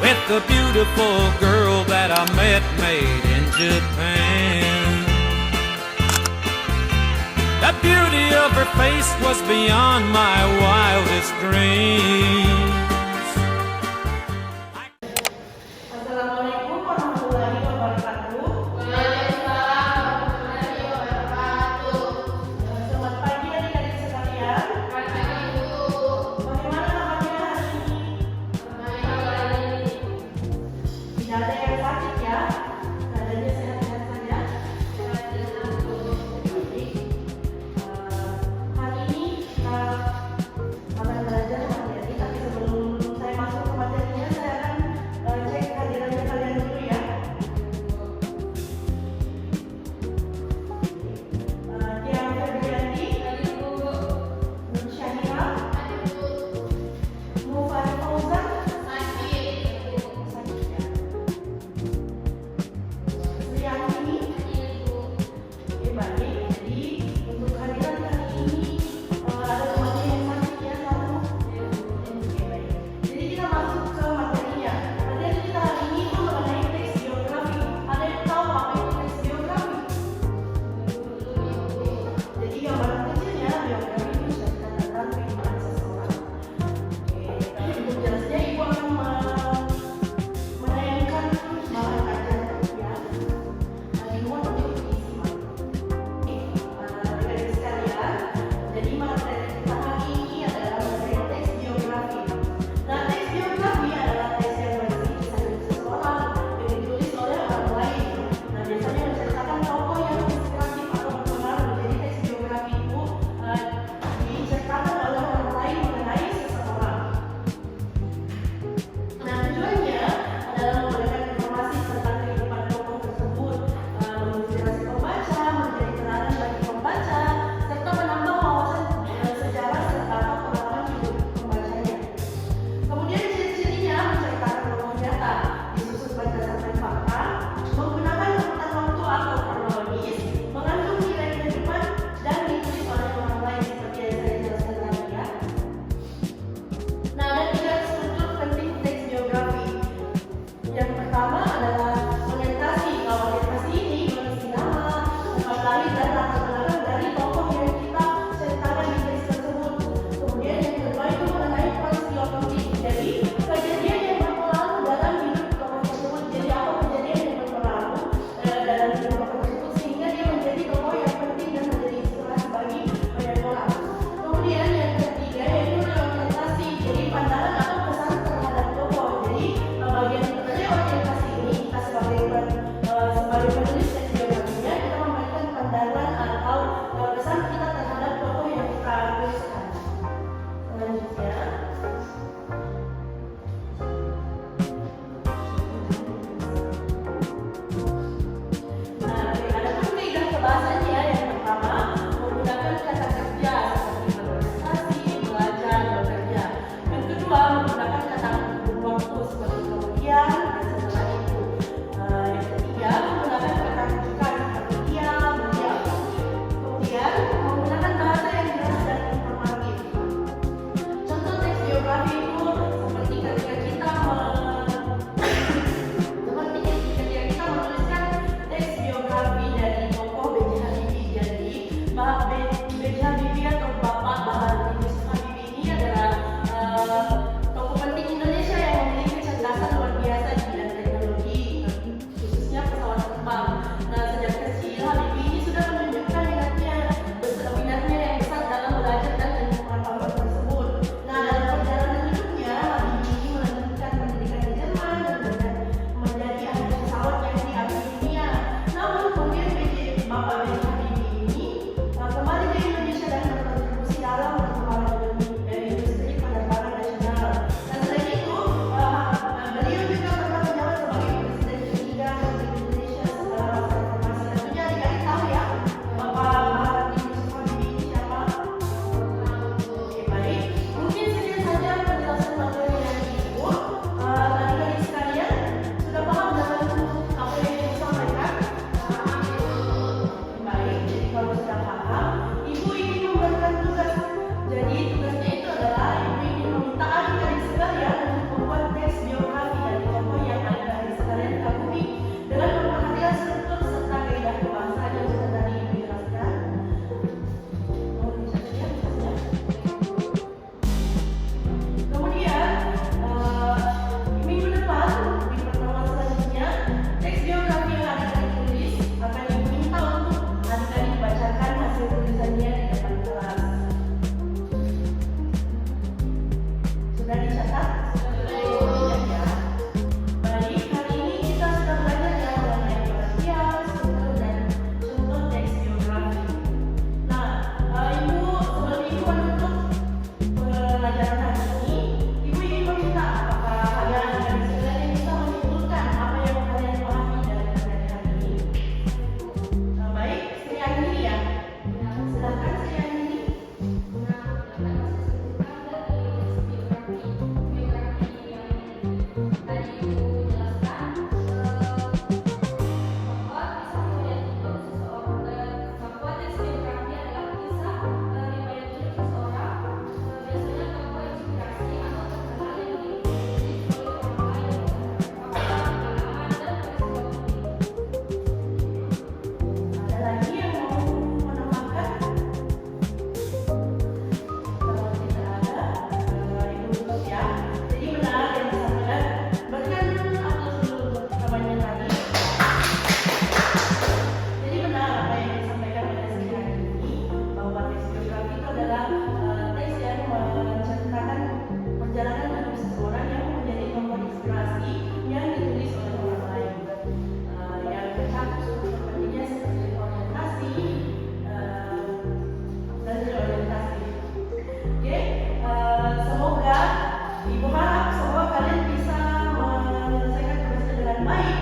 with the beautiful girl that I met made in Japan. The beauty of her face was beyond my wildest dreams. Assalamualaikum warahmatullahi wabarakatuh. Waalaikumsalam warahmatullahi wabarakatuh. Selamat pagi adik-adik sekalian. Pagi Bu. Bagaimana kabarnya hari ini? Baik kabar ini. Tidak ada yang sakit ya? Keadaannya sehat-sehat saja? Sehat dengan Bu. Baik. Hari ini kita akan belajar materi, tapi sebelum Ibu jelaskan bahwa kisah riwayat hidup seseorang bahwa teks biografi adalah kisah riwayat hidup seseorang biasanya membawa inspirasi atau hal yang ditulis oleh orang lain, fakta, pengalaman, dan peristiwa penting. Ada lagi yang mau menambahkan? Kalau tidak ada, Ibu tutup ya. Jadi benar yang disampaikan. Berikan aplaus dulu namanya tadi. Jadi benar apa yang disampaikan oleh Sri hari ini, bahwa teks biografi itu adalah teks yang menceritakan perjalanan hidup seseorang yang menjadi tokoh inspirasi yang ditulis oleh orang lain. Yang tercakup sepertinya seperti orientasi dan reorientasi. Oke, semoga Ibu harap semua kalian bisa menyelesaikan tugasnya dengan baik